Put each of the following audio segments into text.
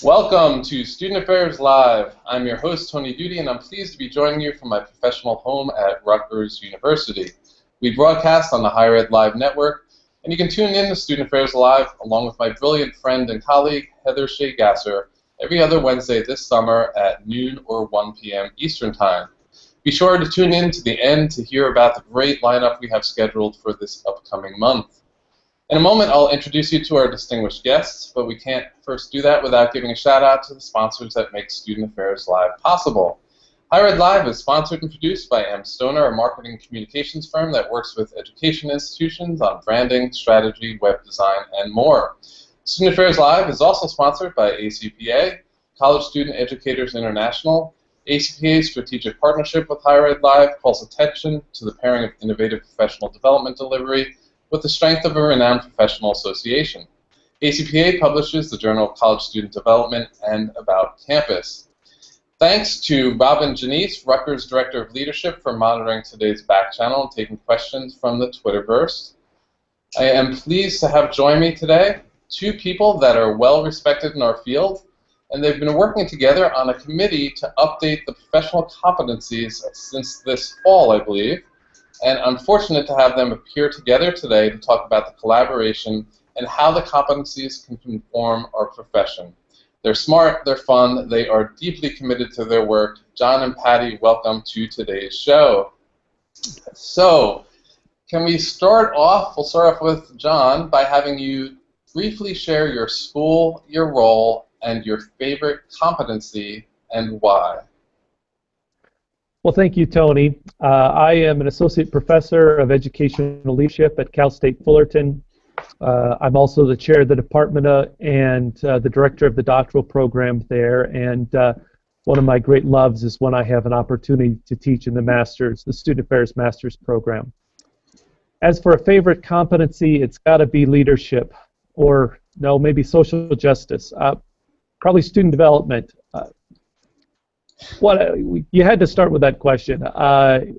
Welcome to Student Affairs Live. I'm your host, Tony Duty, and I'm pleased to be joining you from my professional home at Rutgers University. We broadcast on the Higher Ed Live network, and you can tune in to Student Affairs Live along with my brilliant friend and colleague, Heather Shea Gasser, every other Wednesday this summer at noon or 1 p.m. Eastern Time. Be sure to tune in to the end to hear about the great lineup we have scheduled for this upcoming month. In a moment, I'll introduce you to our distinguished guests, but we can't first do that without giving a shout out to the sponsors that make Student Affairs Live possible. Higher Ed Live is sponsored and produced by M. Stoner, a marketing communications firm that works with education institutions on branding, strategy, web design, and more. Student Affairs Live is also sponsored by ACPA, College Student Educators International. ACPA's strategic partnership with Higher Ed Live calls attention to the pairing of innovative professional development delivery with the strength of a renowned professional association. ACPA publishes the Journal of College Student Development and About Campus. Thanks to Robin Janice, Rutgers Director of Leadership, for monitoring today's back channel and taking questions from the Twitterverse. I am pleased to have join me today two people that are well respected in our field, and they've been working together on a committee to update the professional competencies since this fall, I believe. And I'm fortunate to have them appear together today to talk about the collaboration and how the competencies can inform our profession. They're smart, they're fun, they are deeply committed to their work. John and Patty, welcome to today's show. So, can we start off, we'll start off with John, by having you briefly share your school, your role, and your favorite competency and why. Well, thank you, Tony. I am an associate professor of educational leadership at Cal State Fullerton. I'm also the chair of the department and the director of the doctoral program there. And one of my great loves is when I have an opportunity to teach in the Student Affairs Master's program. As for a favorite competency, it's got to be leadership, or no, maybe social justice. Probably student development. You had to start with that question. I'm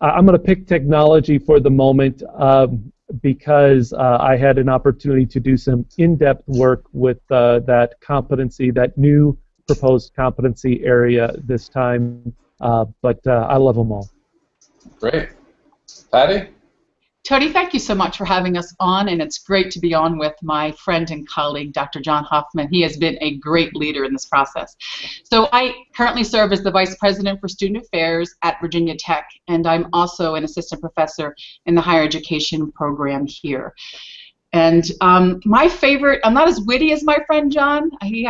going to pick technology for the moment because I had an opportunity to do some in-depth work with that competency, that new proposed competency area this time, but I love them all. Great. Patty? Tony, thank you so much for having us on, and it's great to be on with my friend and colleague, Dr. John Hoffman. He has been a great leader in this process. So I currently serve as the Vice President for Student Affairs at Virginia Tech, and I'm also an assistant professor in the higher education program here. And my favorite, I'm not as witty as my friend John. He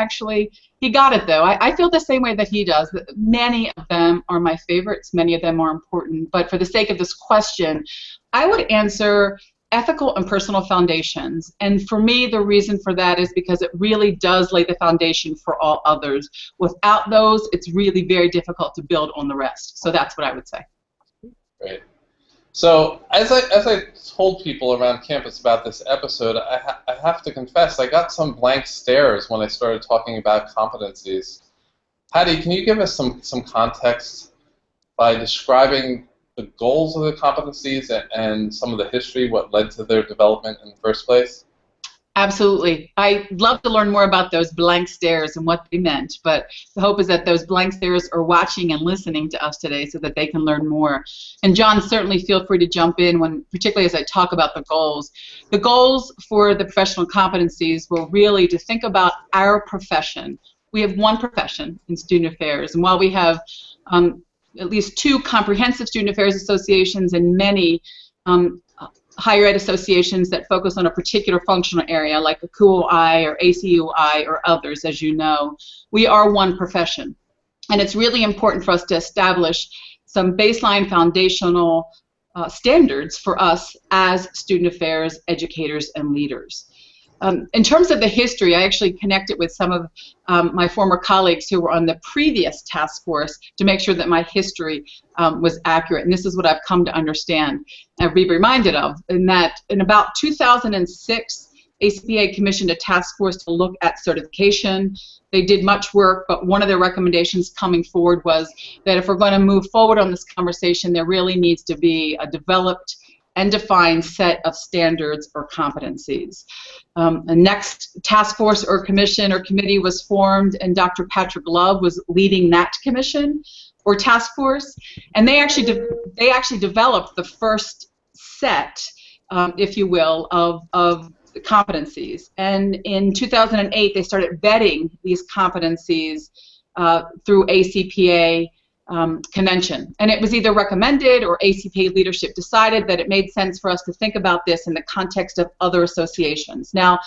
got it though. I feel the same way that he does. Many of them are my favorites. Many of them are important. But for the sake of this question, I would answer ethical and personal foundations. And for me, the reason for that is because it really does lay the foundation for all others. Without those, it's really very difficult to build on the rest. So that's what I would say. Great. So, as I told people around campus about this episode, I have to confess I got some blank stares when I started talking about competencies. Patty, can you give us some context by describing the goals of the competencies and some of the history, what led to their development in the first place? Absolutely. I'd love to learn more about those blank stares and what they meant, but the hope is that those blank stares are watching and listening to us today so that they can learn more. And John, certainly feel free to jump in, particularly as I talk about the goals. The goals for the professional competencies were really to think about our profession. We have one profession in student affairs, and while we have at least 2 comprehensive student affairs associations and many higher ed associations that focus on a particular functional area, like a CUI or ACUI or others, as you know, we are one profession. And it's really important for us to establish some baseline foundational standards for us as student affairs educators and leaders. In terms of the history, I actually connected with some of my former colleagues who were on the previous task force to make sure that my history was accurate, and this is what I've come to understand and be reminded of, in that in about 2006, ACPA commissioned a task force to look at certification. They did much work, but one of their recommendations coming forward was that if we're going to move forward on this conversation, there really needs to be a developed and defined set of standards or competencies. The next task force or commission or committee was formed, and Dr. Patrick Love was leading that commission or task force, and they actually developed the first set, if you will, of competencies. And in 2008, they started vetting these competencies through ACPA convention. And it was either recommended or ACPA leadership decided that it made sense for us to think about this in the context of other associations. Now,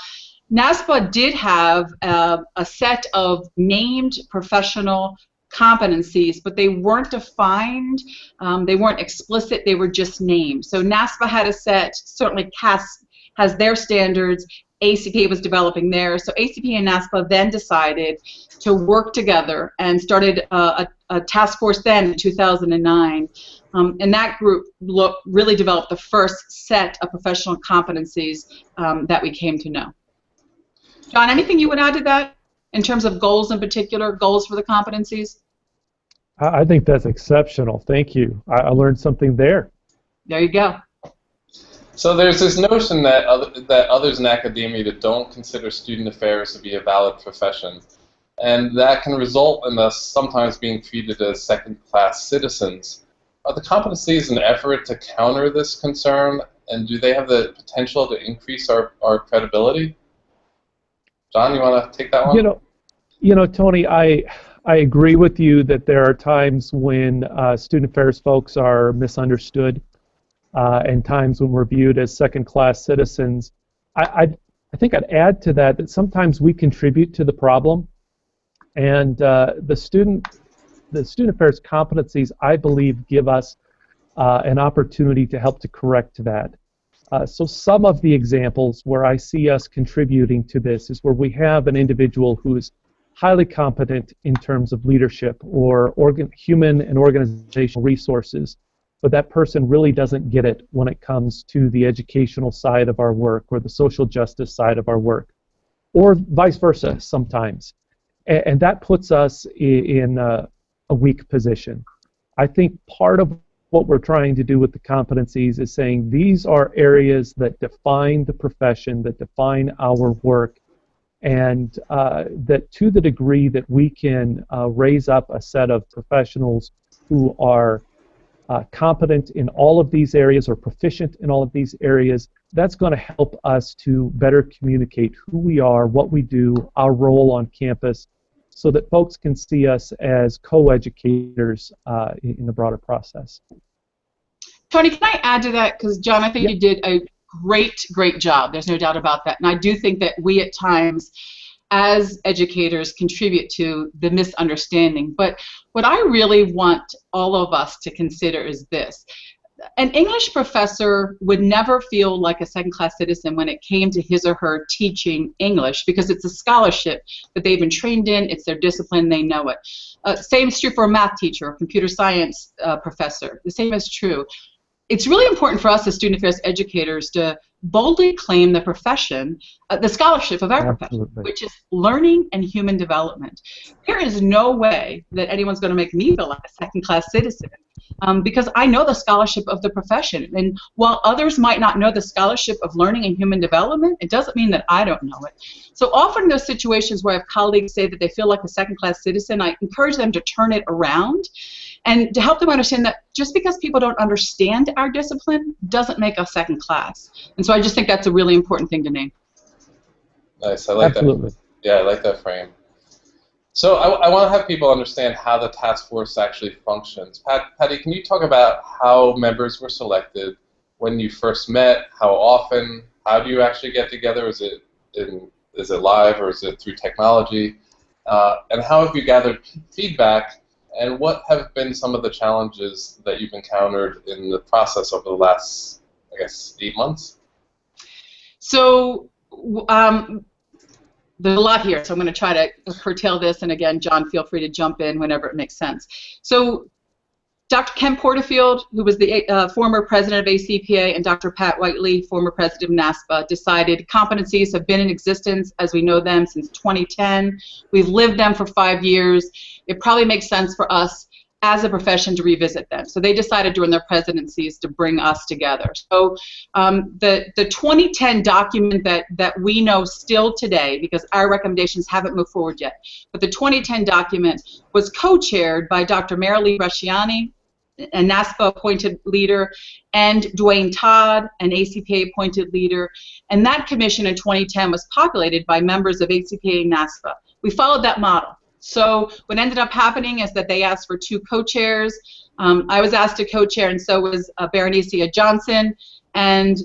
NASPA did have a set of named professional competencies, but they weren't defined, they weren't explicit, they were just named. So NASPA had a set, certainly CAS has their standards, ACPA was developing theirs, so ACPA and NASPA then decided to work together and started a task force then in 2009, and that group really developed the first set of professional competencies that we came to know. John, anything you would add to that in terms of goals in particular, goals for the competencies? I think that's exceptional. Thank you. I learned something there. There you go. So there's this notion that others in academia that don't consider student affairs to be a valid profession, and that can result in us sometimes being treated as second-class citizens. Are the competencies an effort to counter this concern, and do they have the potential to increase our credibility? John, you want to take that one? You know, Tony, I agree with you that there are times when student affairs folks are misunderstood, and times when we're viewed as second-class citizens. I think I'd add to that sometimes we contribute to the problem, and the student affairs competencies, I believe, give us an opportunity to help to correct that. So some of the examples where I see us contributing to this is where we have an individual who is highly competent in terms of leadership or human and organizational resources, but that person really doesn't get it when it comes to the educational side of our work or the social justice side of our work, or vice versa sometimes. And that puts us in a weak position. I think part of what we're trying to do with the competencies is saying these are areas that define the profession, that define our work, and that to the degree that we can raise up a set of professionals who are competent in all of these areas or proficient in all of these areas, that's going to help us to better communicate who we are, what we do, our role on campus, so that folks can see us as co-educators in the broader process. Tony, can I add to that? Because, John, I think you did a great job. There's no doubt about that. And I do think that we at times, as educators, contribute to the misunderstanding. But what I really want all of us to consider is this. An English professor would never feel like a second-class citizen when it came to his or her teaching English, because it's a scholarship that they've been trained in, it's their discipline, they know it. Same is true for a math teacher or computer science professor. The same is true. It's really important for us as student affairs educators to boldly claim the profession, the scholarship of our profession, which is learning and human development. There is no way that anyone's going to make me feel like a second-class citizen, because I know the scholarship of the profession. And while others might not know the scholarship of learning and human development, it doesn't mean that I don't know it. So often in those situations where I have colleagues say that they feel like a second-class citizen, I encourage them to turn it around and to help them understand that just because people don't understand our discipline doesn't make us second class. And so I just think that's a really important thing to name. Nice, I like that. Yeah, I like that frame. So I want to have people understand how the task force actually functions. Patty, can you talk about how members were selected, when you first met, how often, how do you actually get together? Is it live or is it through technology? And how have you gathered feedback? And what have been some of the challenges that you've encountered in the process over the last, I guess, 8 months? So there's a lot here, so I'm going to try to curtail this. And again, John, feel free to jump in whenever it makes sense. So Dr. Ken Porterfield, who was the former president of ACPA, and Dr. Pat Whiteley, former president of NASPA, decided competencies have been in existence as we know them since 2010. We've lived them for 5 years. It probably makes sense for us as a profession to revisit them. So they decided during their presidencies to bring us together. So the 2010 document that we know still today, because our recommendations haven't moved forward yet, but the 2010 document was co-chaired by Dr. Marilee Bresciani, a NASPA appointed leader, and Dwayne Todd, an ACPA appointed leader. And that commission in 2010 was populated by members of ACPA and NASPA. We followed that model. So what ended up happening is that they asked for 2 co-chairs. I was asked to co-chair, and so was Berenicia Johnson, and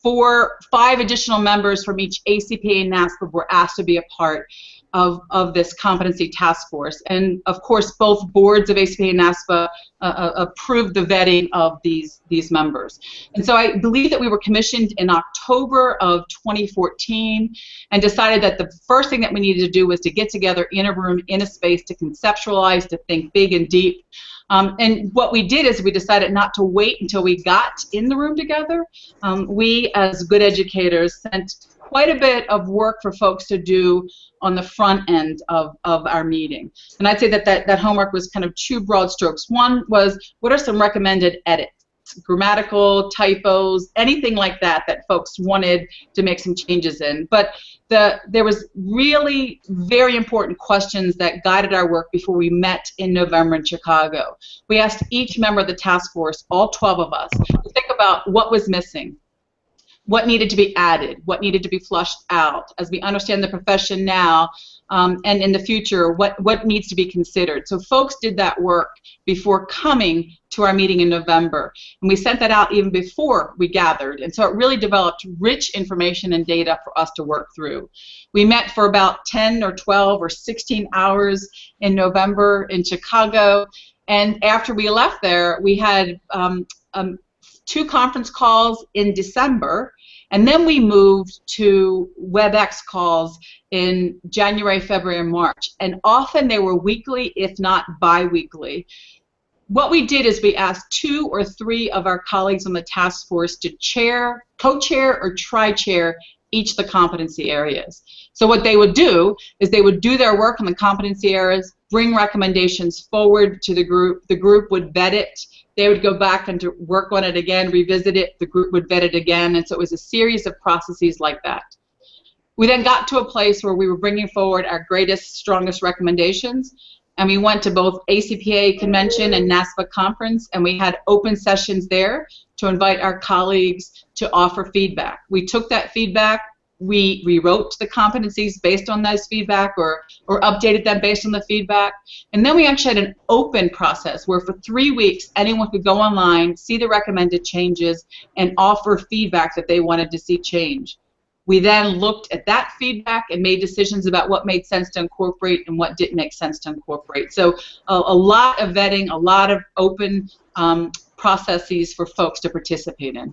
5 additional members from each ACPA and NASPA were asked to be a part of this competency task force. And of course, both boards of ACPA and NASPA approved the vetting of these members. And so I believe that we were commissioned in October of 2014 and decided that the first thing that we needed to do was to get together in a room, in a space, to conceptualize, to think big and deep. And what we did is we decided not to wait until we got in the room together. We, as good educators, sent quite a bit of work for folks to do on the front end of our meeting. And I'd say that homework was kind of 2 broad strokes. One was, what are some recommended edits? Grammatical, typos, anything like that folks wanted to make some changes in. But there was really very important questions that guided our work before we met in November in Chicago. We asked each member of the task force, all 12 of us, to think about what was missing, what needed to be added, what needed to be flushed out, as we understand the profession now, and in the future, what needs to be considered. So folks did that work before coming to our meeting in November, and we sent that out even before we gathered, and so it really developed rich information and data for us to work through. We met for about 10 or 12 or 16 hours in November in Chicago, and after we left there, we had 2 conference calls in December, and then we moved to WebEx calls in January, February, and March. And often they were weekly, if not bi-weekly. What we did is we asked 2 or 3 of our colleagues on the task force to chair, co-chair, or tri-chair each of the competency areas. So what they would do is they would do their work on the competency areas, bring recommendations forward to the group would vet it, they would go back and to work on it again, revisit it, the group would vet it again, and so it was a series of processes like that. We then got to a place where we were bringing forward our greatest, strongest recommendations, and we went to both ACPA convention and NASPA conference, and we had open sessions there to invite our colleagues to offer feedback. We took that feedback, we rewrote the competencies based on those feedback or updated them based on the feedback. And then we actually had an open process where for 3 weeks anyone could go online, see the recommended changes, and offer feedback that they wanted to see change. We then looked at that feedback and made decisions about what made sense to incorporate and what didn't make sense to incorporate. So a lot of vetting, a lot of open processes for folks to participate in.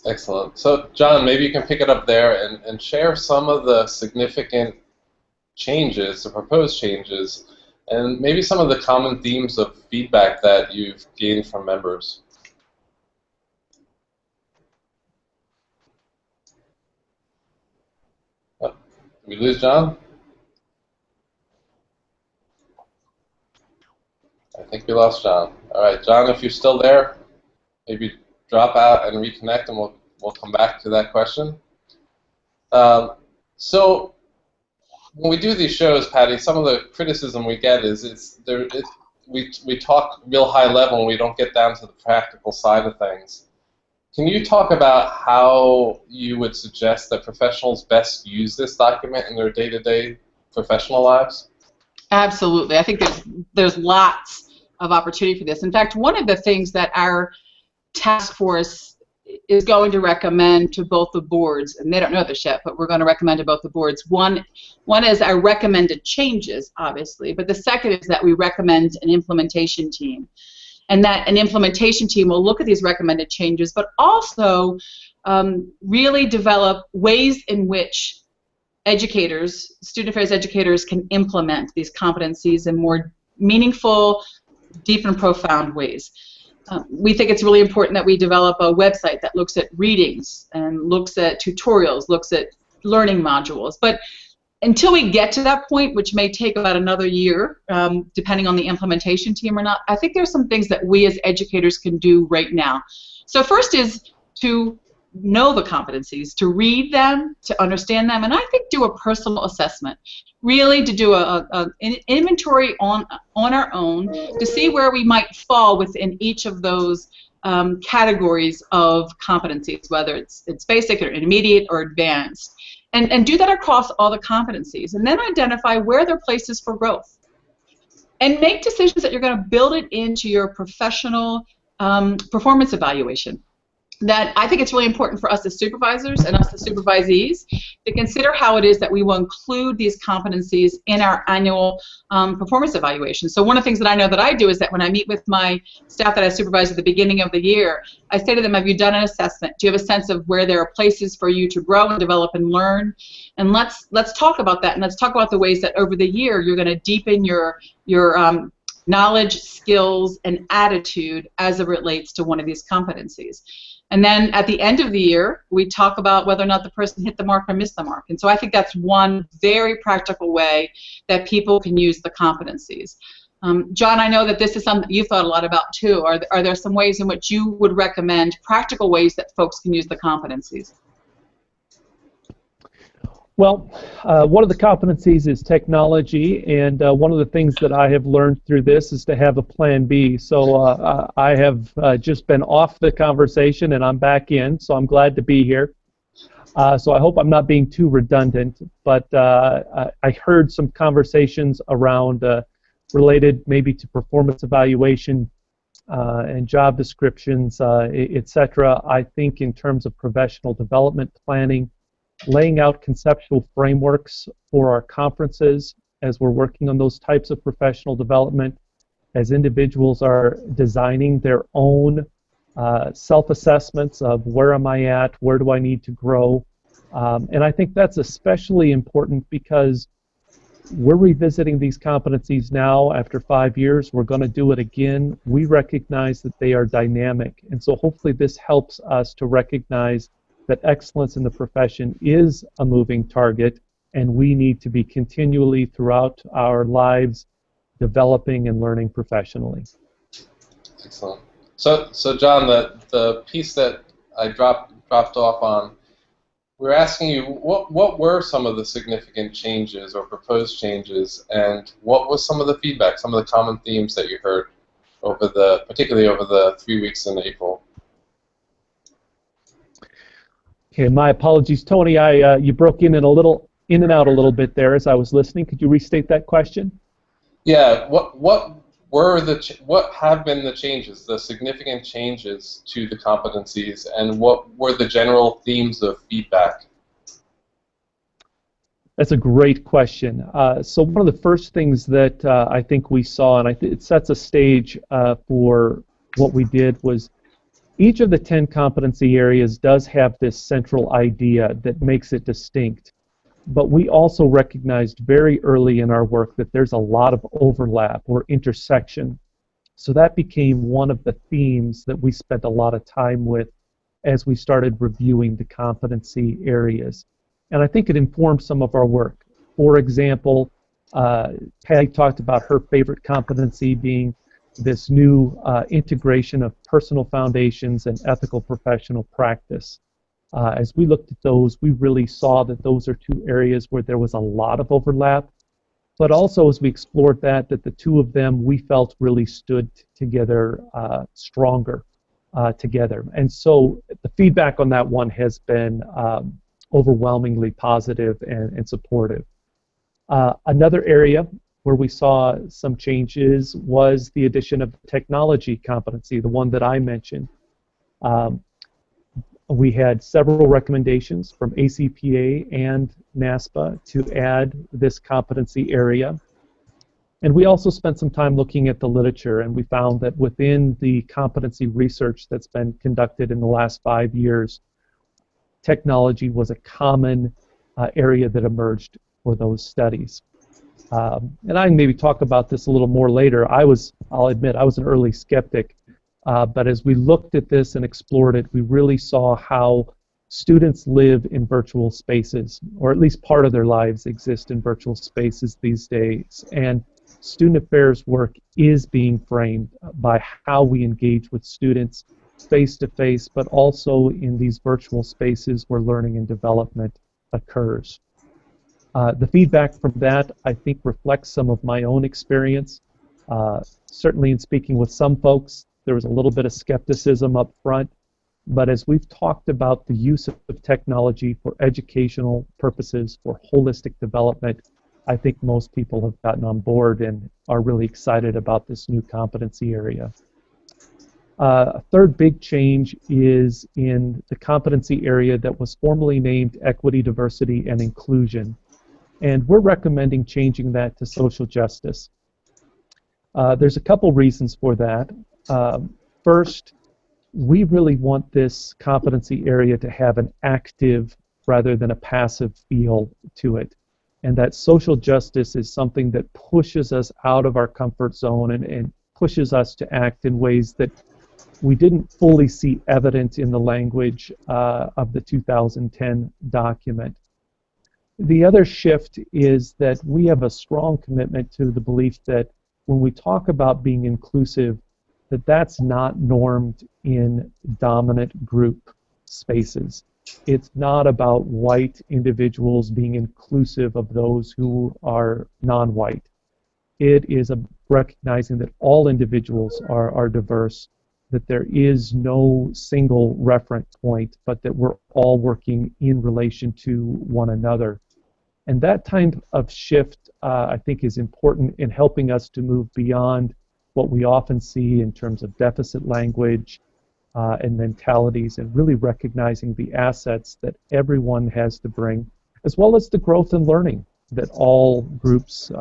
Excellent. So, John, maybe you can pick it up there and share some of the significant changes, the proposed changes, and maybe some of the common themes of feedback that you've gained from members. Oh, did we lose John? I think we lost John. All right, John, if you're still there, maybe drop out and reconnect, and we'll come back to that question. So when we do these shows, Patty, some of the criticism we get is we talk real high level and we don't get down to the practical side of things. Can you talk about how you would suggest that professionals best use this document in their day-to-day professional lives? Absolutely. I think there's lots of opportunity for this. In fact, one of the things that our task force is going to recommend to both the boards, and they don't know this yet, but we're going to recommend to both the boards. One is our recommended changes, obviously, but the second is that we recommend an implementation team. And that an implementation team will look at these recommended changes, but also really develop ways in which educators, student affairs educators, can implement these competencies in more meaningful, deep and profound ways. We think it's really important that we develop a website that looks at readings and looks at tutorials, looks at learning modules. But until we get to that point, which may take about another year, depending on the implementation team or not, I think there's some things that we as educators can do right now. So first is to know the competencies, to read them, to understand them, and I think do a personal assessment. Really to do an inventory on our own to see where we might fall within each of those categories of competencies, whether it's basic or intermediate or advanced. And do that across all the competencies. And then identify where there are places for growth. And make decisions that you're going to build it into your professional performance evaluation. That I think it's really important for us as supervisors and us as supervisees to consider how it is that we will include these competencies in our annual performance evaluation. So one of the things that I know that I do is that when I meet with my staff that I supervise at the beginning of the year, I say to them, have you done an assessment? Do you have a sense of where there are places for you to grow and develop and learn? And let's talk about that, and let's talk about the ways that over the year you're going to deepen your knowledge, skills, and attitude as it relates to one of these competencies. And then at the end of the year, we talk about whether or not the person hit the mark or missed the mark. And so I think that's one very practical way that people can use the competencies. John, I know that this is something you've thought a lot about too. Are there some ways in which you would recommend practical ways that folks can use the competencies? Well, one of the competencies is technology, and one of the things that I have learned through this is to have a plan B. So I have just been off the conversation, and I'm back in, so I'm glad to be here. So I hope I'm not being too redundant, but I heard some conversations around related maybe to performance evaluation and job descriptions, etc. I think in terms of professional development planning, laying out conceptual frameworks for our conferences as we're working on those types of professional development, as individuals are designing their own self-assessments of where am I at, where do I need to grow. And I think that's especially important because we're revisiting these competencies now after 5 years. We're going to do it again. We recognize that they are dynamic, and so hopefully this helps us to recognize that excellence in the profession is a moving target, and we need to be continually throughout our lives developing and learning professionally. Excellent. So John, the piece that I dropped off on, we're asking you what were some of the significant changes or proposed changes, and what was some of the feedback, some of the common themes that you heard particularly over the 3 weeks in April? Okay, my apologies, Tony. You broke in and out a little bit there as I was listening. Could you restate that question? Yeah. What have been the changes, the significant changes to the competencies, and what were the general themes of feedback? That's a great question. So one of the first things that I think we saw, and it sets a stage for what we did, was each of the 10 competency areas does have this central idea that makes it distinct. But we also recognized very early in our work that there's a lot of overlap or intersection. So that became one of the themes that we spent a lot of time with as we started reviewing the competency areas. And I think it informed some of our work. For example, Patty talked about her favorite competency being this new integration of personal foundations and ethical professional practice. As we looked at those, we really saw that those are two areas where there was a lot of overlap, but also as we explored that the two of them we felt really stood together stronger together. And so the feedback on that one has been overwhelmingly positive and supportive. Another area where we saw some changes was the addition of technology competency, the one that I mentioned. We had several recommendations from ACPA and NASPA to add this competency area. And we also spent some time looking at the literature, and we found that within the competency research that's been conducted in the last 5 years, technology was a common area that emerged for those studies. And I can maybe talk about this a little more later. I'll admit, I was an early skeptic, but as we looked at this and explored it, we really saw how students live in virtual spaces, or at least part of their lives exist in virtual spaces these days, and student affairs work is being framed by how we engage with students face-to-face, but also in these virtual spaces where learning and development occurs. The feedback from that, I think, reflects some of my own experience. Certainly in speaking with some folks, there was a little bit of skepticism up front, but as we've talked about the use of technology for educational purposes, for holistic development, I think most people have gotten on board and are really excited about this new competency area. A third big change is in the competency area that was formerly named Equity, Diversity, and Inclusion. And we're recommending changing that to Social Justice. There's a couple reasons for that. First, we really want this competency area to have an active rather than a passive feel to it. And that social justice is something that pushes us out of our comfort zone and pushes us to act in ways that we didn't fully see evident in the language of the 2010 document. The other shift is that we have a strong commitment to the belief that when we talk about being inclusive, that that's not normed in dominant group spaces. It's not about white individuals being inclusive of those who are non-white. It is recognizing that all individuals are diverse, that there is no single reference point, but that we're all working in relation to one another. And that type of shift, I think, is important in helping us to move beyond what we often see in terms of deficit language and mentalities, and really recognizing the assets that everyone has to bring, as well as the growth and learning that all groups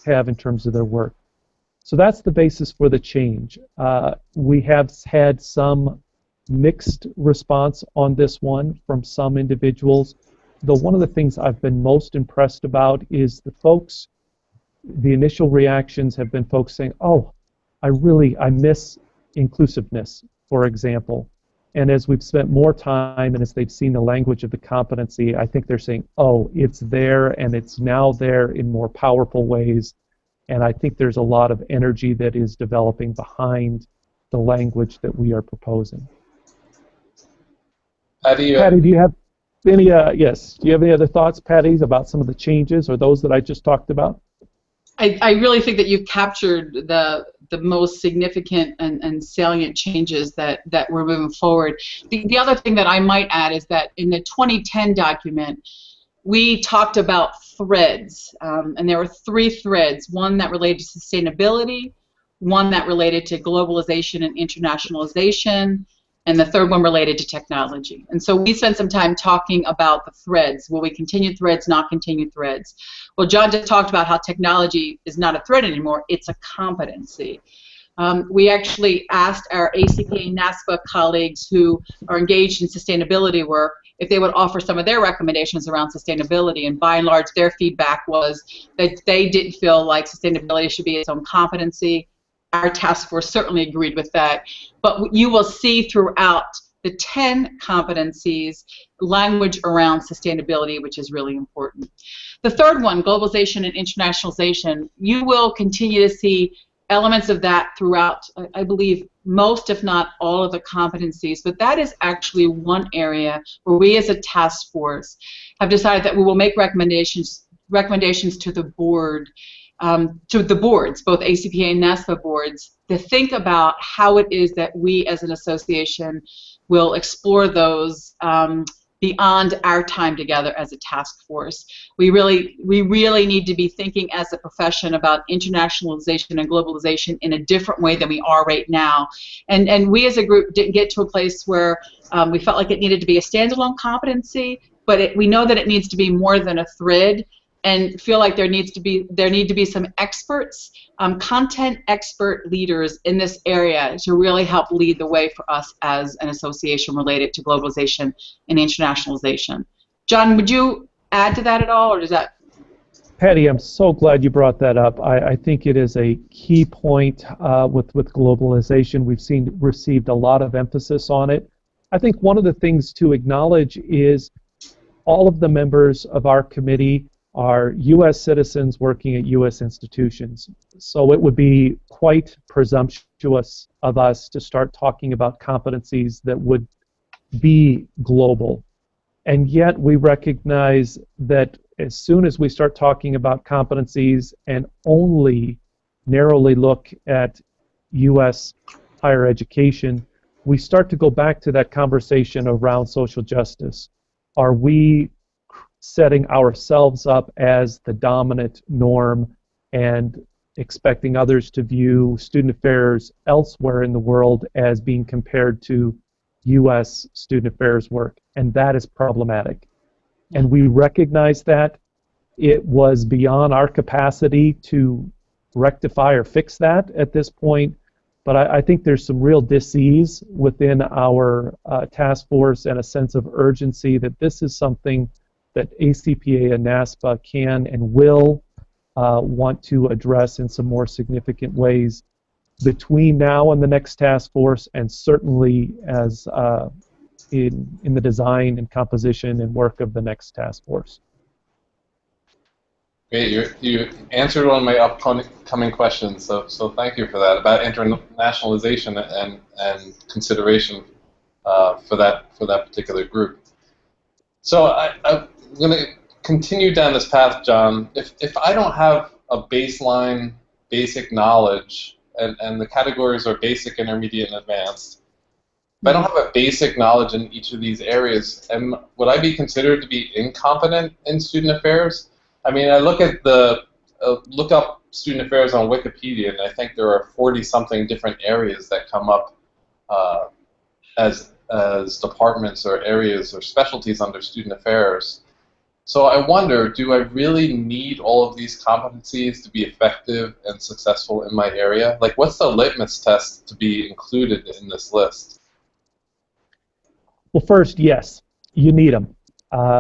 have in terms of their work. So that's the basis for the change. We have had some mixed response on this one from some individuals, though one of the things I've been most impressed about is the initial reactions have been folks saying, oh, I miss inclusiveness, for example. And as we've spent more time and as they've seen the language of the competency, I think they're saying, oh, it's there and it's now there in more powerful ways. And I think there's a lot of energy that is developing behind the language that we are proposing. Patty, do you have any, yes, do you have any other thoughts, Patty, about some of the changes or those that I just talked about? I really think that you've captured the most significant and salient changes that we're moving forward. The other thing that I might add is that in the 2010 document, we talked about threads, and there were 3 threads, one that related to sustainability, one that related to globalization and internationalization, and the third one related to technology. And so we spent some time talking about the threads. Will we continue threads, not continue threads? Well, John just talked about how technology is not a thread anymore, it's a competency. We actually asked our ACPA and NASPA colleagues who are engaged in sustainability work if they would offer some of their recommendations around sustainability, and by and large their feedback was that they didn't feel like sustainability should be its own competency. Our task force certainly agreed with that, but you will see throughout the 10 competencies language around sustainability, which is really important. The third one, globalization and internationalization, you will continue to see elements of that throughout, I believe, most if not all of the competencies, but that is actually one area where we as a task force have decided that we will make recommendations to the board, to the boards, both ACPA and NASPA boards, to think about how it is that we as an association will explore those beyond our time together as a task force. We really need to be thinking as a profession about internationalization and globalization in a different way than we are right now. And we as a group didn't get to a place where we felt like it needed to be a standalone competency, but we know that it needs to be more than a thread, and feel like there need to be some experts, content expert leaders in this area to really help lead the way for us as an association related to globalization and internationalization. John, would you add to that at all, or does that? Patty, I'm so glad you brought that up. I think it is a key point with globalization. We've received a lot of emphasis on it. I think one of the things to acknowledge is all of the members of our committee are U.S. citizens working at U.S. institutions. So it would be quite presumptuous of us to start talking about competencies that would be global. And yet we recognize that as soon as we start talking about competencies and only narrowly look at U.S. higher education, we start to go back to that conversation around social justice. Are we setting ourselves up as the dominant norm and expecting others to view student affairs elsewhere in the world as being compared to U.S. student affairs work? And that is problematic. And we recognize that. It was beyond our capacity to rectify or fix that at this point, but I think there's some real dis-ease within our task force and a sense of urgency that this is something that ACPA and NASPA can and will want to address in some more significant ways between now and the next task force, and certainly as in the design and composition and work of the next task force. Great, you answered one of my upcoming questions, so thank you for that, about internationalization and consideration for that particular group. So I'm going to continue down this path, John. If I don't have a baseline, basic knowledge, and the categories are basic, intermediate, and advanced, if I don't have a basic knowledge in each of these areas, would I be considered to be incompetent in student affairs? I mean, I look at look up student affairs on Wikipedia, and I think there are 40-something different areas that come up as departments or areas or specialties under student affairs. So I wonder, do I really need all of these competencies to be effective and successful in my area? Like, what's the litmus test to be included in this list? Well, first, yes, you need them.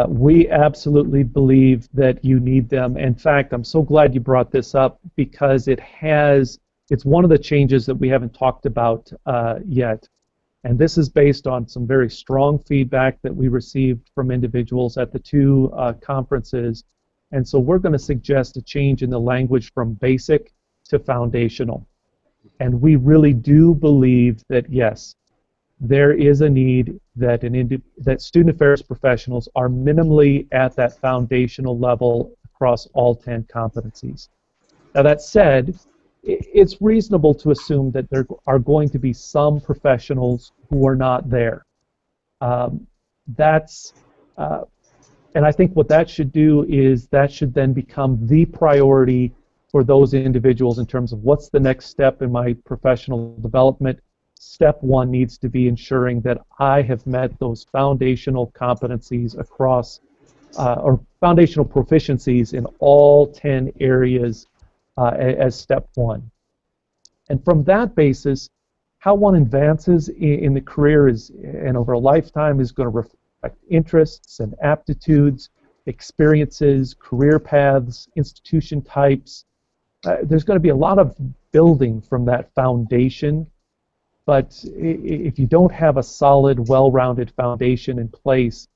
We absolutely believe that you need them. In fact, I'm so glad you brought this up because it's one of the changes that we haven't talked about yet. And this is based on some very strong feedback that we received from individuals at the two conferences. And so we're going to suggest a change in the language from basic to foundational. And we really do believe that, yes, there is a need that that student affairs professionals are minimally at that foundational level across all 10 competencies. Now that said, it's reasonable to assume that there are going to be some professionals who are not there. And I think what that should do is that should then become the priority for those individuals in terms of what's the next step in my professional development. Step one needs to be ensuring that I have met those foundational competencies across, or foundational proficiencies in all 10 areas as step one. And from that basis, how one advances in the career and over a lifetime is going to reflect interests and aptitudes, experiences, career paths, institution types. There's going to be a lot of building from that foundation. But if you don't have a solid, well-rounded foundation in place,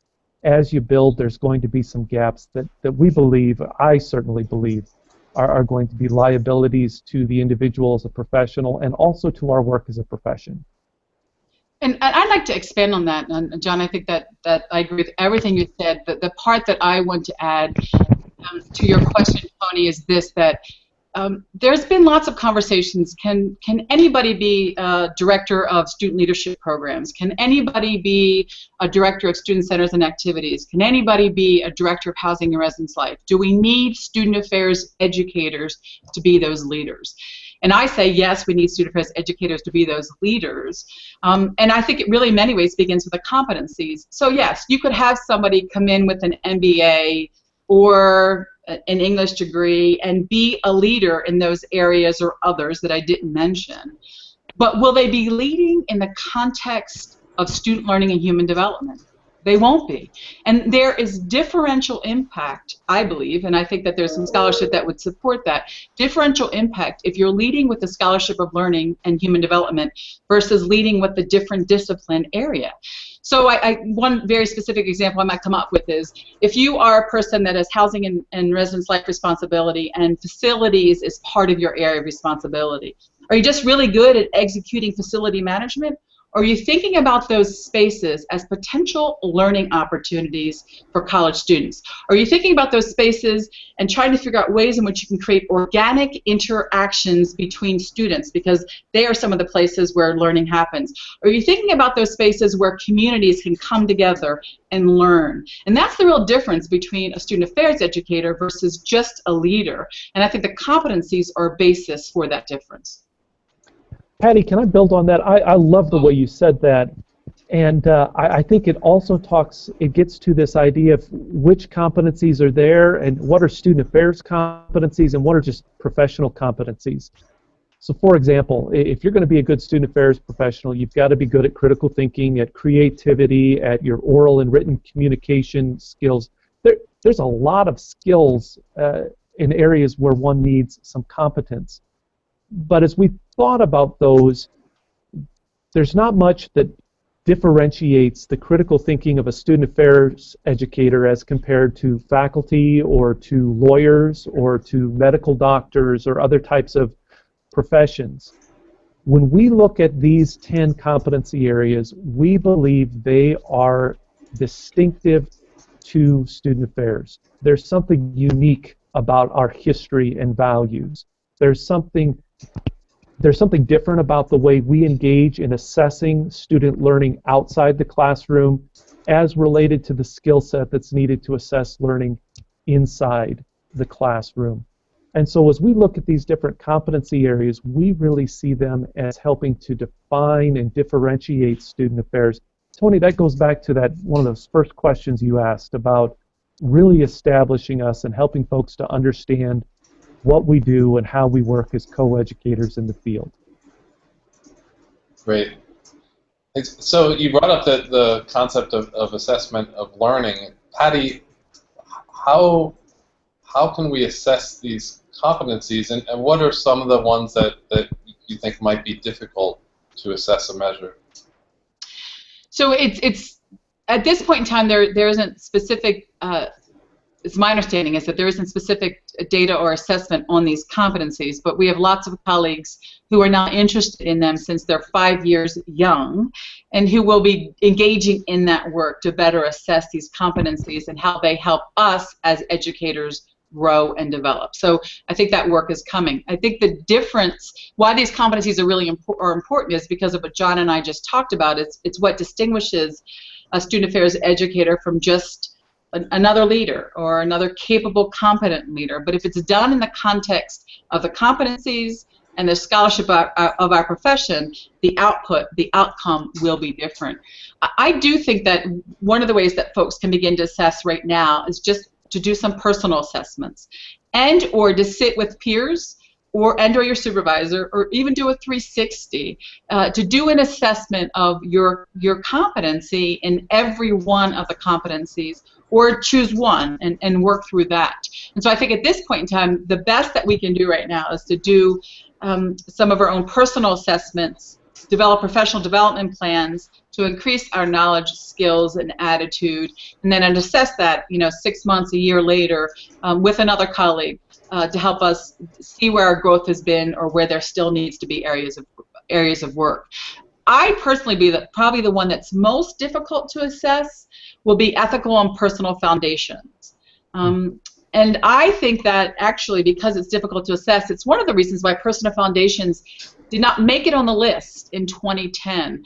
as you build, there's going to be some gaps that we believe, I certainly believe, are going to be liabilities to the individual as a professional and also to our work as a profession. And I'd like to expand on that, and John, I think that I agree with everything you said. The part that I want to add to your question, Tony, is this, that there's been lots of conversations. Can anybody be a director of student leadership programs? Can anybody be a director of student centers and activities? Can anybody be a director of housing and residence life? Do we need student affairs educators to be those leaders? And I say yes, we need student affairs educators to be those leaders. And I think it really in many ways begins with the competencies. So yes, you could have somebody come in with an MBA or an English degree and be a leader in those areas or others that I didn't mention. But will they be leading in the context of student learning and human development? They won't be. And there is differential impact, I believe, and I think that there's some scholarship that would support that. Differential impact if you're leading with the scholarship of learning and human development versus leading with the different discipline area. So one very specific example I might come up with is if you are a person that has housing and residence life responsibility and facilities is part of your area of responsibility, are you just really good at executing facility management? Or are you thinking about those spaces as potential learning opportunities for college students? Are you thinking about those spaces and trying to figure out ways in which you can create organic interactions between students because they are some of the places where learning happens? Or are you thinking about those spaces where communities can come together and learn? And that's the real difference between a student affairs educator versus just a leader. And I think the competencies are a basis for that difference. Patty, can I build on that? I love the way you said that, and I think it also gets to this idea of which competencies are there and what are student affairs competencies and what are just professional competencies. So for example, if you're going to be a good student affairs professional, you've got to be good at critical thinking, at creativity, at your oral and written communication skills. There's a lot of skills in areas where one needs some competence. But as we thought about those, there's not much that differentiates the critical thinking of a student affairs educator as compared to faculty or to lawyers or to medical doctors or other types of professions. When we look at these 10 competency areas, we believe they are distinctive to student affairs. There's something unique about our history and values. There's something different about the way we engage in assessing student learning outside the classroom as related to the skill set that's needed to assess learning inside the classroom. And so as we look at these different competency areas, we really see them as helping to define and differentiate student affairs. Tony, that goes back to that one of those first questions you asked about really establishing us and helping folks to understand what we do and how we work as co-educators in the field. Great. So you brought up the concept of assessment of learning. Patty, how can we assess these competencies, and what are some of the ones that you think might be difficult to assess and measure? So it's at this point in time there isn't specific. It's my understanding is that there isn't specific data or assessment on these competencies, but we have lots of colleagues who are now interested in them since they're 5 years young and who will be engaging in that work to better assess these competencies and how they help us as educators grow and develop. So I think that work is coming. I think the difference, why these competencies are really important is because of what John and I just talked about. It's what distinguishes a student affairs educator from just another leader or another capable, competent leader. But if it's done in the context of the competencies and the scholarship of our profession, the output, the outcome will be different. I do think that one of the ways that folks can begin to assess right now is just to do some personal assessments and or to sit with peers and or your supervisor, or even do a 360 to do an assessment of your competency in every one of the competencies, or choose one and work through that. And so I think at this point in time, the best that we can do right now is to do some of our own personal assessments, develop professional development plans to increase our knowledge, skills, and attitude, and then assess that 6 months, a year later with another colleague to help us see where our growth has been or where there still needs to be areas of work. I personally believe that probably the one that's most difficult to assess will be ethical and personal foundations. And I think that actually, because it's difficult to assess, it's one of the reasons why personal foundations did not make it on the list in 2010.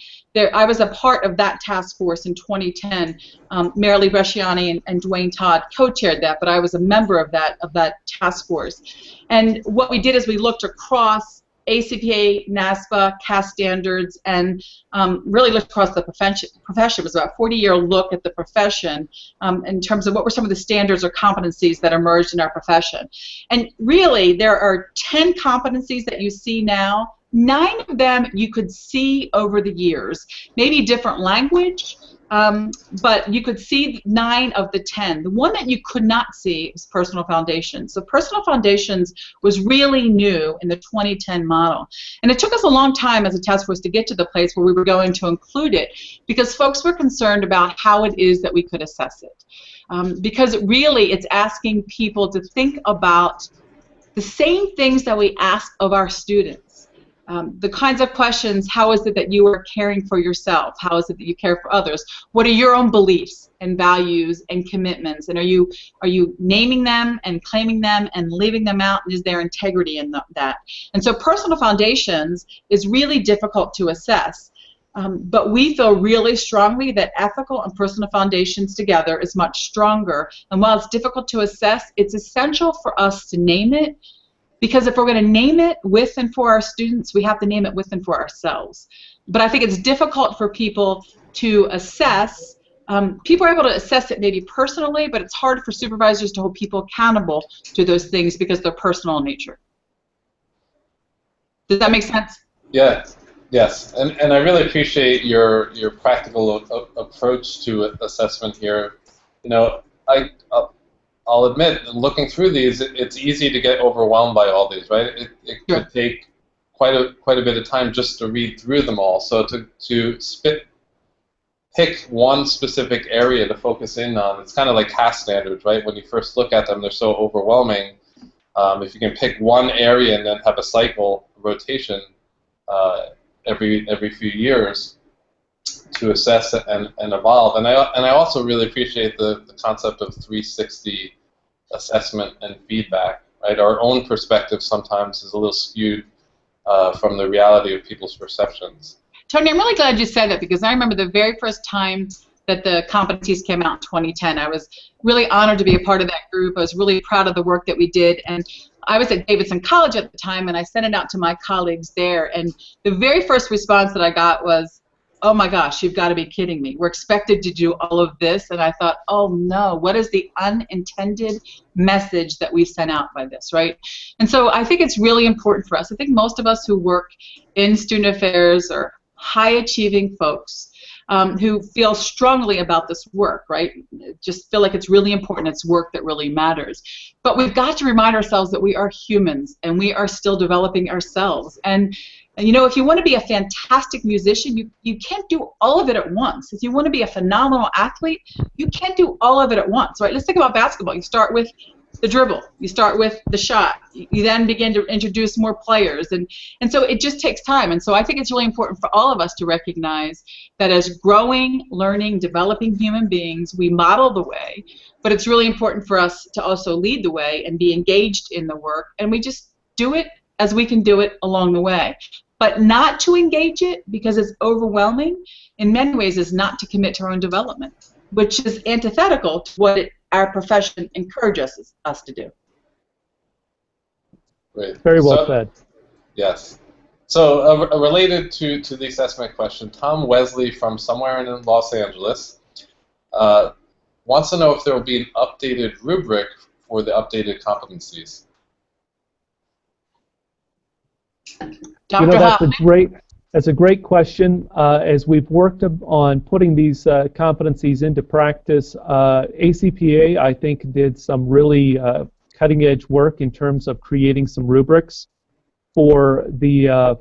I was a part of that task force in 2010. Marilee Bresciani and Dwayne Todd co-chaired that, but I was a member of that task force. And what we did is we looked across ACPA, NASPA, CAS standards, and really looked across the profession. It was about a 40-year look at the profession in terms of what were some of the standards or competencies that emerged in our profession. And really, there are 10 competencies that you see now. 9 of them you could see over the years. Maybe different language, but you could see 9 of the 10. The one that you could not see was personal foundations. So personal foundations was really new in the 2010 model. And it took us a long time as a task force to get to the place where we were going to include it, because folks were concerned about how it is that we could assess it. Because really it's asking people to think about the same things that we ask of our students. The kinds of questions: how is it that you are caring for yourself? How is it that you care for others? What are your own beliefs and values and commitments? And are you naming them and claiming them and leaving them out? And is there integrity in that? And so personal foundations is really difficult to assess. But we feel really strongly that ethical and personal foundations together is much stronger. And while it's difficult to assess, it's essential for us to name it. Because if we're going to name it with and for our students, we have to name it with and for ourselves. But I think it's difficult for people to assess. People are able to assess it maybe personally, but it's hard for supervisors to hold people accountable to those things because they're personal in nature. Does that make sense? Yeah. Yes, and I really appreciate your practical approach to assessment here. You know, I'll admit, looking through these, it's easy to get overwhelmed by all these, right? It Sure. could take quite a bit of time just to read through them all. So to pick one specific area to focus in on, it's kind of like CAS standards, right? When you first look at them, they're so overwhelming. If you can pick one area and then have a cycle rotation every few years to assess and evolve, and I also really appreciate the concept of 360 assessment and feedback. Right, our own perspective sometimes is a little skewed from the reality of people's perceptions. Tony, I'm really glad you said that, because I remember the very first time that the competencies came out in 2010. I was really honored to be a part of that group. I was really proud of the work that we did, and I was at Davidson College at the time, and I sent it out to my colleagues there, and the very first response that I got was, "Oh my gosh, you've got to be kidding me. We're expected to do all of this." And I thought, oh no, what is the unintended message that we've sent out by this, right? And so I think it's really important for us. I think most of us who work in student affairs are high-achieving folks who feel strongly about this work, right? Just feel like it's really important, it's work that really matters. But we've got to remind ourselves that we are humans, and we are still developing ourselves. And you know, if you want to be a fantastic musician, you can't do all of it at once. If you want to be a phenomenal athlete, you can't do all of it at once, right? Let's think about basketball. You start with the dribble. You start with the shot. You then begin to introduce more players. And so it just takes time. And so I think it's really important for all of us to recognize that as growing, learning, developing human beings, we model the way. But it's really important for us to also lead the way and be engaged in the work. And we just do it as we can do it along the way. But not to engage it because it's overwhelming, in many ways, is not to commit to our own development, which is antithetical to what our profession encourages us to do. Great. Very well said. Yes. So related to the assessment question, Tom Wesley from somewhere in Los Angeles wants to know if there will be an updated rubric for the updated competencies. Dr. That's a great question. As we've worked on putting these competencies into practice, ACPA, I think, did some really cutting-edge work in terms of creating some rubrics for the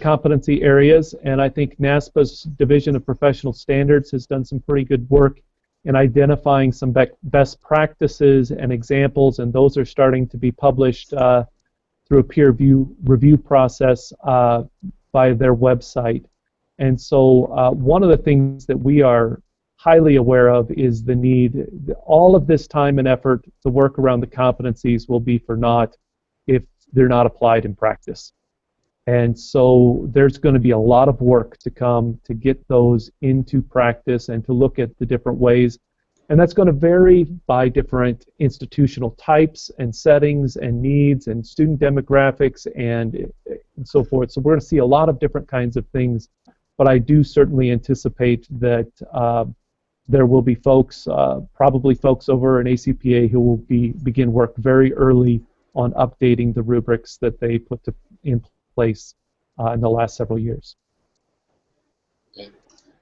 competency areas, and I think NASPA's Division of Professional Standards has done some pretty good work in identifying some best practices and examples, and those are starting to be published through a peer review process by their website. And so one of the things that we are highly aware of is the need. All of this time and effort to work around the competencies will be for naught if they're not applied in practice. And so there's going to be a lot of work to come to get those into practice and to look at the different ways. And that's going to vary by different institutional types and settings and needs and student demographics and so forth. So we're going to see a lot of different kinds of things, but I do certainly anticipate that there will be folks, probably folks over in ACPA, who will begin work very early on updating the rubrics that they put in place in the last several years.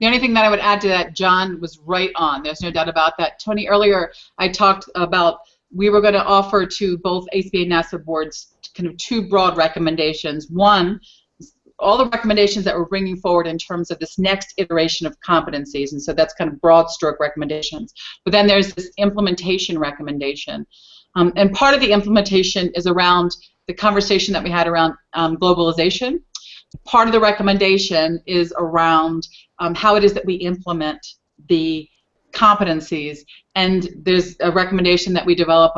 Yeah, The only thing that I would add to that, John was right on. There's no doubt about that. Tony, earlier I talked about we were going to offer to both ACPA and NASPA boards kind of two broad recommendations. One, all the recommendations that we're bringing forward in terms of this next iteration of competencies, and so that's kind of broad stroke recommendations. But then there's this implementation recommendation. And part of the implementation is around the conversation that we had around globalization. Part of the recommendation is around how it is that we implement the competencies, and there's a recommendation that we develop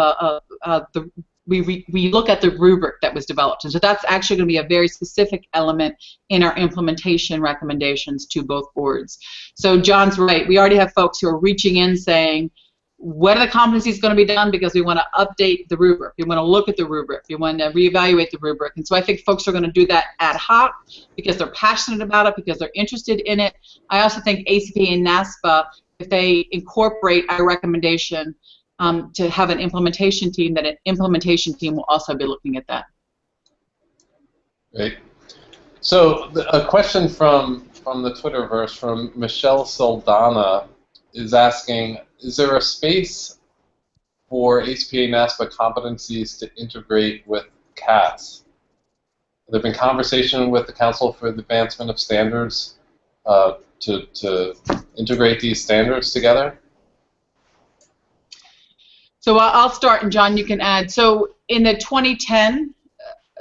we look at the rubric that was developed, and so that's actually going to be a very specific element in our implementation recommendations to both boards. So John's right, we already have folks who are reaching in saying, what are the competencies going to be done, because we want to update the rubric, we want to look at the rubric, we want to reevaluate the rubric, and so I think folks are going to do that ad hoc because they're passionate about it, because they're interested in it. I also think ACPA and NASPA, if they incorporate our recommendation to have an implementation team, that an implementation team will also be looking at that. Great. So a question from the Twitterverse from Michelle Saldana is asking, is there a space for ACPA and NASPA competencies to integrate with CAS? Have there been conversation with the Council for the Advancement of Standards to integrate these standards together? So I'll start, and John, you can add. So in the 2010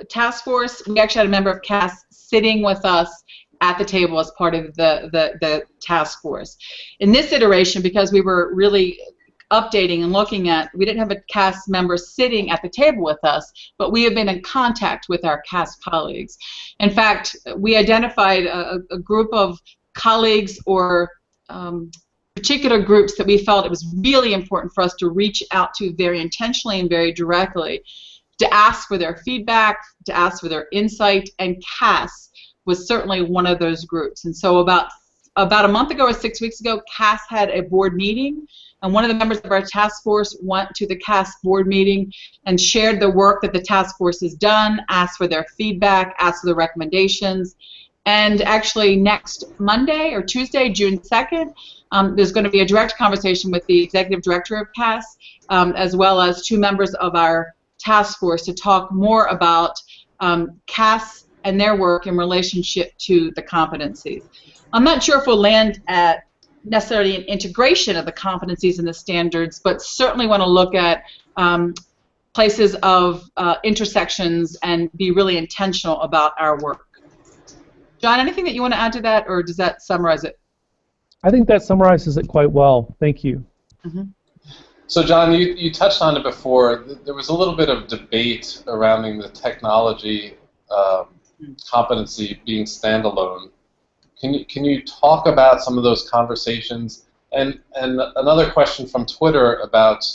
task force, we actually had a member of CAS sitting with us at the table as part of the task force. In this iteration, because we were really updating and looking at, we didn't have a CAS member sitting at the table with us, but we have been in contact with our CAS colleagues. In fact, we identified a group of colleagues or particular groups that we felt it was really important for us to reach out to very intentionally and very directly, to ask for their feedback, to ask for their insight, and CAS was certainly one of those groups. And so about a month ago or 6 weeks ago, CAS had a board meeting, and one of the members of our task force went to the CAS board meeting and shared the work that the task force has done, asked for their feedback, asked for the recommendations. And actually next Monday or Tuesday, June 2nd, there's going to be a direct conversation with the executive director of CAS, as well as two members of our task force, to talk more about CAS and their work in relationship to the competencies. I'm not sure if we'll land at necessarily an integration of the competencies and the standards, but certainly want to look at places of intersections and be really intentional about our work. John, anything that you want to add to that, or does that summarize it? I think that summarizes it quite well. Thank you. Mm-hmm. So John, you touched on it before. There was a little bit of debate surrounding the technology competency being standalone. Can you talk about some of those conversations? And another question from Twitter about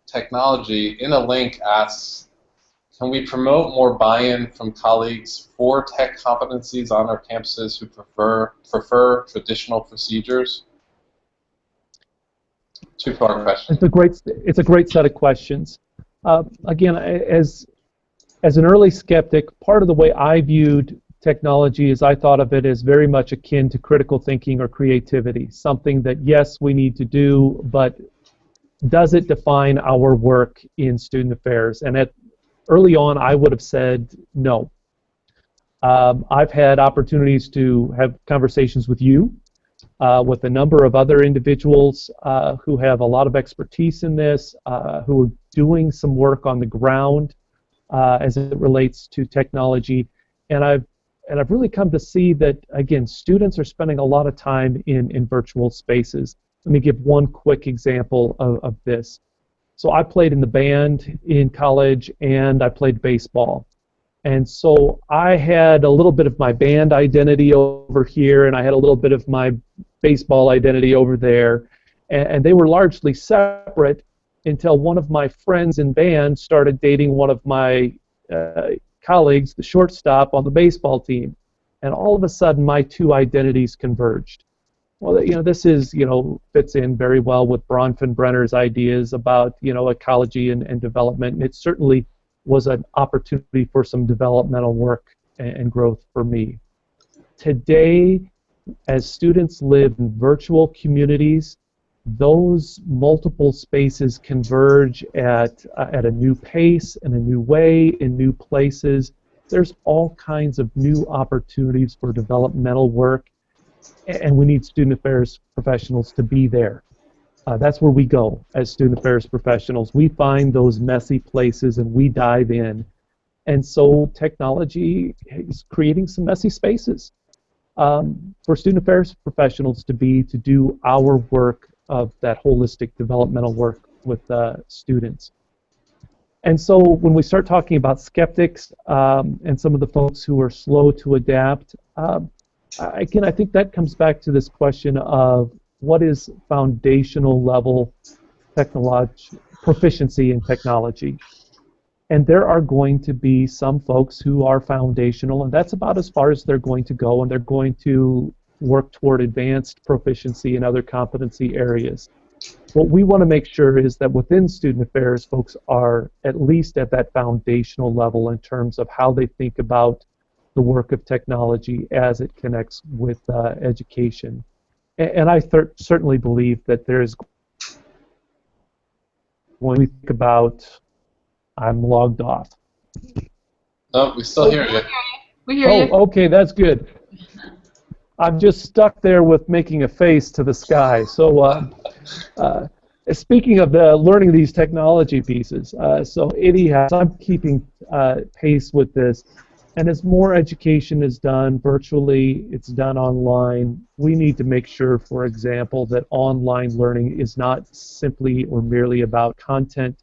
technology in a link asks, can we promote more buy-in from colleagues for tech competencies on our campuses who prefer traditional procedures? Two-part question. It's a great set of questions. Again, as an early skeptic, part of the way I viewed technology is I thought of it as very much akin to critical thinking or creativity, something that, yes, we need to do, but does it define our work in student affairs? And early on, I would have said no. I've had opportunities to have conversations with you, with a number of other individuals who have a lot of expertise in this, who are doing some work on the ground as it relates to technology, and I've really come to see that, again, students are spending a lot of time in virtual spaces. Let me give one quick example of this. So I played in the band in college, and I played baseball. And so I had a little bit of my band identity over here, and I had a little bit of my baseball identity over there. And they were largely separate until one of my friends in band started dating one of my colleagues, the shortstop on the baseball team. And all of a sudden, my two identities converged. Well, this is, fits in very well with Bronfenbrenner's ideas about, ecology and development, and it certainly was an opportunity for some developmental work and growth for me. Today, As students live in virtual communities, those multiple spaces converge at a new pace, in a new way, in new places. There's all kinds of new opportunities for developmental work, and we need student affairs professionals to be there. That's where we go as student affairs professionals. We find those messy places and we dive in. And so technology is creating some messy spaces for student affairs professionals to do our work of that holistic developmental work with students. And so when we start talking about skeptics and some of the folks who are slow to adapt, again, I think that comes back to this question of what is foundational level proficiency in technology. And there are going to be some folks who are foundational, and that's about as far as they're going to go, and they're going to work toward advanced proficiency in other competency areas. What we want to make sure is that within student affairs, folks are at least at that foundational level in terms of how they think about the work of technology as it connects with education. And I certainly believe that there's, when we think about, I'm logged off. No, we still hear you. We hear you. Oh, okay, that's good. I'm just stuck there with making a face to the sky. So speaking of learning these technology pieces, so I'm keeping pace with this. And as more education is done virtually, it's done online, we need to make sure, for example, that online learning is not simply or merely about content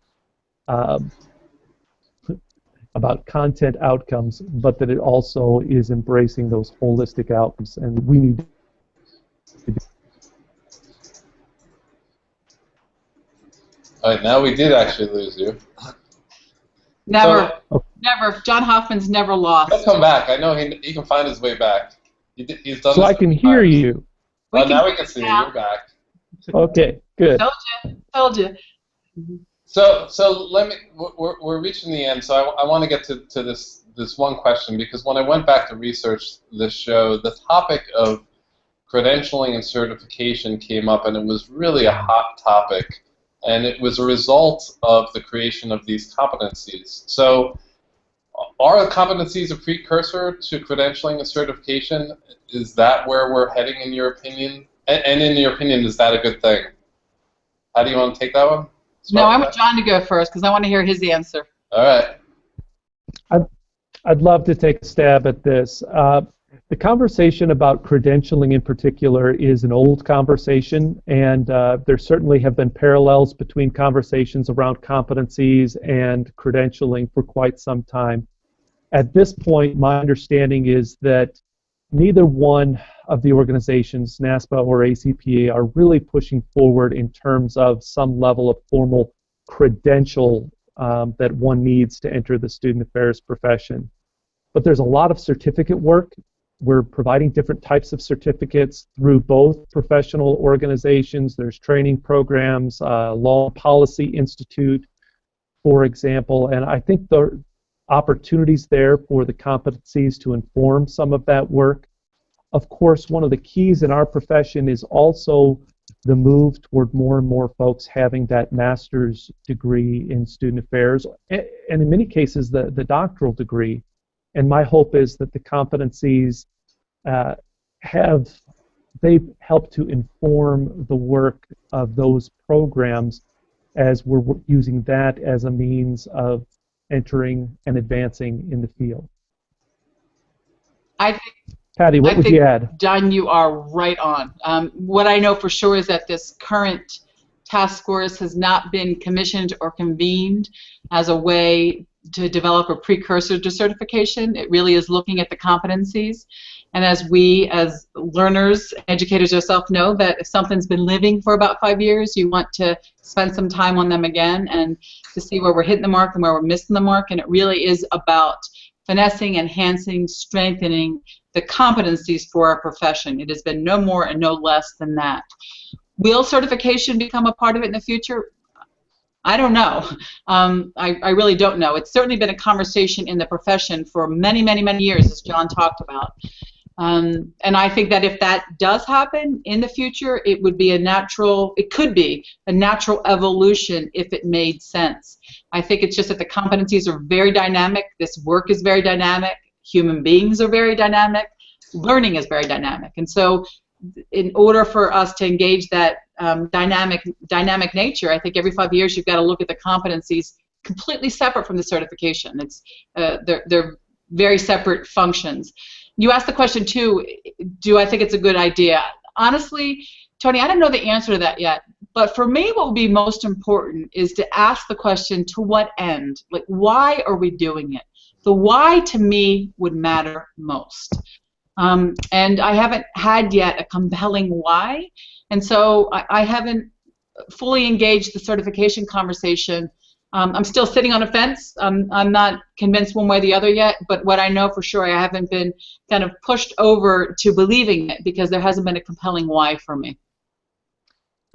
outcomes, but that it also is embracing those holistic outcomes. And we need to do. All right, now we did actually lose you. Never. So, never. John Hoffman's never lost. He'll come back. I know he can find his way back. He's done so this I can hear you. Well, now we can see you. You're back. Okay, good. Told you. So let me. We're reaching the end. So I want to get to this one question, because when I went back to research this show, the topic of credentialing and certification came up, and it was really a hot topic. And it was a result of the creation of these competencies. So are the competencies a precursor to credentialing and certification? Is that where we're heading, in your opinion? And in your opinion, is that a good thing? How do you want to take that one? No, I want John to go first because I want to hear his answer. All right. I'd love to take a stab at this. The conversation about credentialing in particular is an old conversation, and there certainly have been parallels between conversations around competencies and credentialing for quite some time. At this point, my understanding is that neither one of the organizations, NASPA or ACPA, are really pushing forward in terms of some level of formal credential that one needs to enter the student affairs profession. But there's a lot of certificate work. We're providing different types of certificates through both professional organizations. There's training programs, Law and Policy Institute, for example, and I think the opportunities there for the competencies to inform some of that work. Of course, one of the keys in our profession is also the move toward more and more folks having that master's degree in student affairs, and in many cases the doctoral degree. And my hope is that the competencies they've helped to inform the work of those programs as we're using that as a means of entering and advancing in the field. Patty, what would you add? John, you are right on. What I know for sure is that this current task force has not been commissioned or convened as a way to develop a precursor to certification. It really is looking at the competencies. And as we, as learners, educators yourself know, that if something's been living for about 5 years, you want to spend some time on them again and to see where we're hitting the mark and where we're missing the mark. And it really is about finessing, enhancing, strengthening the competencies for our profession. It has been no more and no less than that. Will certification become a part of it in the future? I don't know. I really don't know. It's certainly been a conversation in the profession for many, many, many years, as John talked about. And I think that if that does happen in the future, it could be a natural evolution if it made sense. I think it's just that the competencies are very dynamic. This work is very dynamic. Human beings are very dynamic. Learning is very dynamic. And so in order for us to engage that dynamic nature, I think every 5 years you've got to look at the competencies completely separate from the certification. It's they're very separate functions. You asked the question too, do I think it's a good idea? Honestly, Tony, I don't know the answer to that yet. But for me, what would be most important is to ask the question, to what end? Like, why are we doing it? The why, to me, would matter most. And I haven't had yet a compelling why. And so I haven't fully engaged the certification conversation. I'm still sitting on a fence. I'm not convinced one way or the other yet, but what I know for sure, I haven't been kind of pushed over to believing it because there hasn't been a compelling why for me.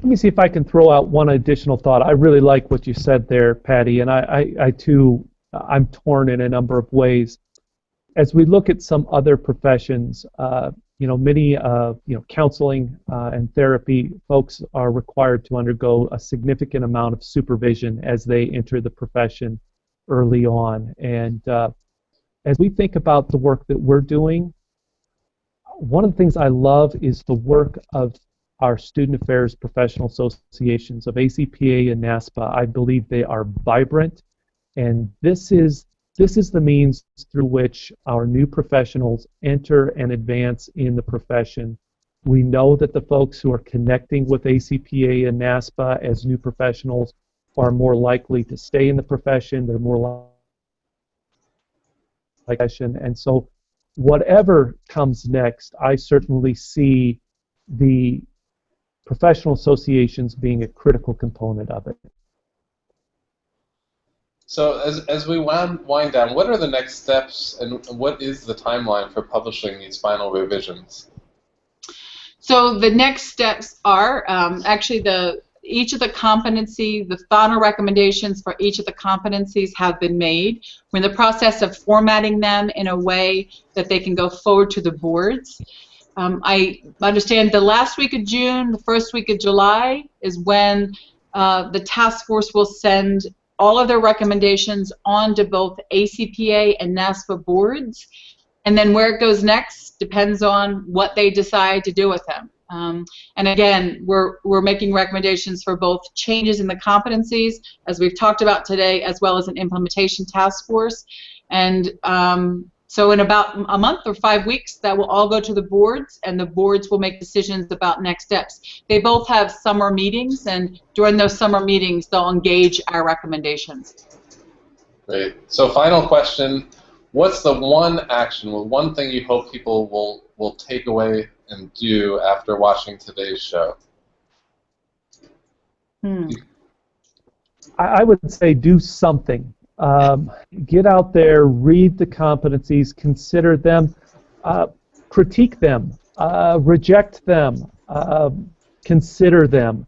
Let me see if I can throw out one additional thought. I really like what you said there, Patty, and I too, I'm torn in a number of ways. As we look at some other professions, many counseling and therapy folks are required to undergo a significant amount of supervision as they enter the profession early on. And as we think about the work that we're doing, one of the things I love is the work of our student affairs professional associations of ACPA and NASPA. I believe they are vibrant, and this is the means through which our new professionals enter and advance in the profession. We know that the folks who are connecting with ACPA and NASPA as new professionals are more likely to stay in the profession. They're more likely, and so whatever comes next, I certainly see the professional associations being a critical component of it. So as we wind down, what are the next steps and what is the timeline for publishing these final revisions? So the next steps are actually each of the competency, the final recommendations for each of the competencies have been made. We're in the process of formatting them in a way that they can go forward to the boards. I understand the last week of June, the first week of July is when the task force will send all of their recommendations on to both ACPA and NASPA boards, and then where it goes next depends on what they decide to do with them. And again, we're making recommendations for both changes in the competencies, as we've talked about today, as well as an implementation task force. And so in about a month or 5 weeks, that will all go to the boards, and the boards will make decisions about next steps. They both have summer meetings, and during those summer meetings, they'll engage our recommendations. Great. So final question, what's the one action, one thing you hope people will take away and do after watching today's show? I would say do something. Get out there, read the competencies, consider them, critique them, reject them, consider them,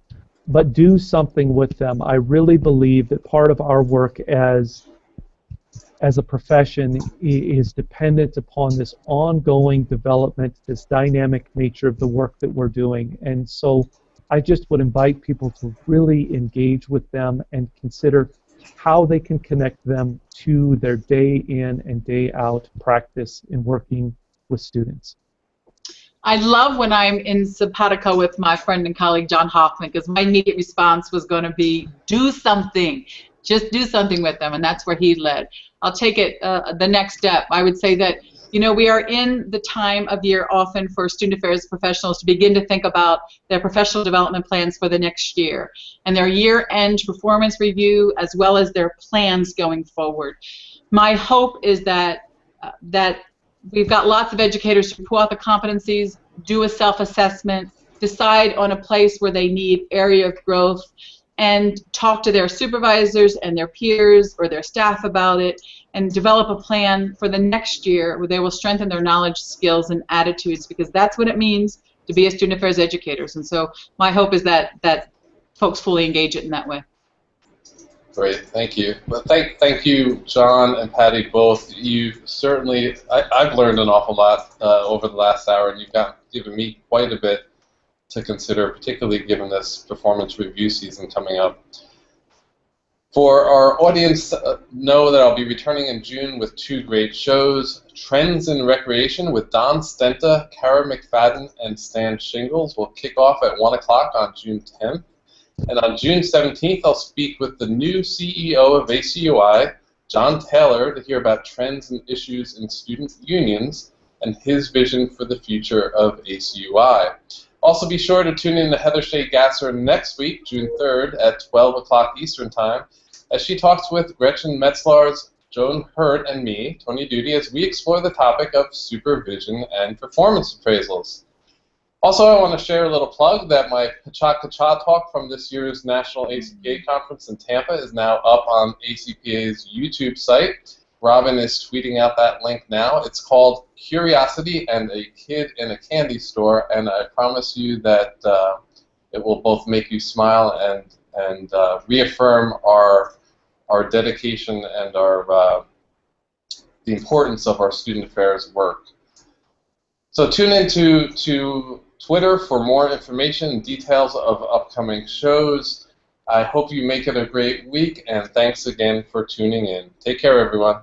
but do something with them. I really believe that part of our work as a profession is dependent upon this ongoing development, this dynamic nature of the work that we're doing. And so I just would invite people to really engage with them and consider how they can connect them to their day in and day out practice in working with students. I love when I'm in simpatico with my friend and colleague John Hoffman, because my immediate response was going to be do something. Just do something with them, and that's where he led. I'll take it the next step. I would say that, we are in the time of year often for student affairs professionals to begin to think about their professional development plans for the next year, and their year-end performance review, as well as their plans going forward. My hope is that we've got lots of educators who pull out the competencies, do a self-assessment, decide on a place where they need area of growth, and talk to their supervisors and their peers or their staff about it, and develop a plan for the next year where they will strengthen their knowledge, skills, and attitudes, because that's what it means to be a student affairs educators. And so my hope is that folks fully engage it in that way. Great, thank you. Well, thank you, John and Patty, both. You certainly, I've learned an awful lot over the last hour, and you've given me quite a bit to consider, particularly given this performance review season coming up. For our audience, know that I'll be returning in June with 2 great shows. Trends in Recreation with Don Stenta, Kara McFadden, and Stan Shingles will kick off at 1 o'clock on June 10th. And on June 17th, I'll speak with the new CEO of ACUI, John Taylor, to hear about trends and issues in student unions and his vision for the future of ACUI. Also be sure to tune in to Heather Shea Gasser next week, June 3rd at 12 o'clock Eastern Time, as she talks with Gretchen Metzlars, Joan Hurt, and me, Tony Duty, as we explore the topic of supervision and performance appraisals. Also, I want to share a little plug that my Kacha talk from this year's National ACPA Conference in Tampa is now up on ACPA's YouTube site. Robin is tweeting out that link now. It's called Curiosity and a Kid in a Candy Store, and I promise you that it will both make you smile and reaffirm our dedication and the importance of our student affairs work. So tune in to Twitter for more information and details of upcoming shows. I hope you make it a great week, and thanks again for tuning in. Take care, everyone.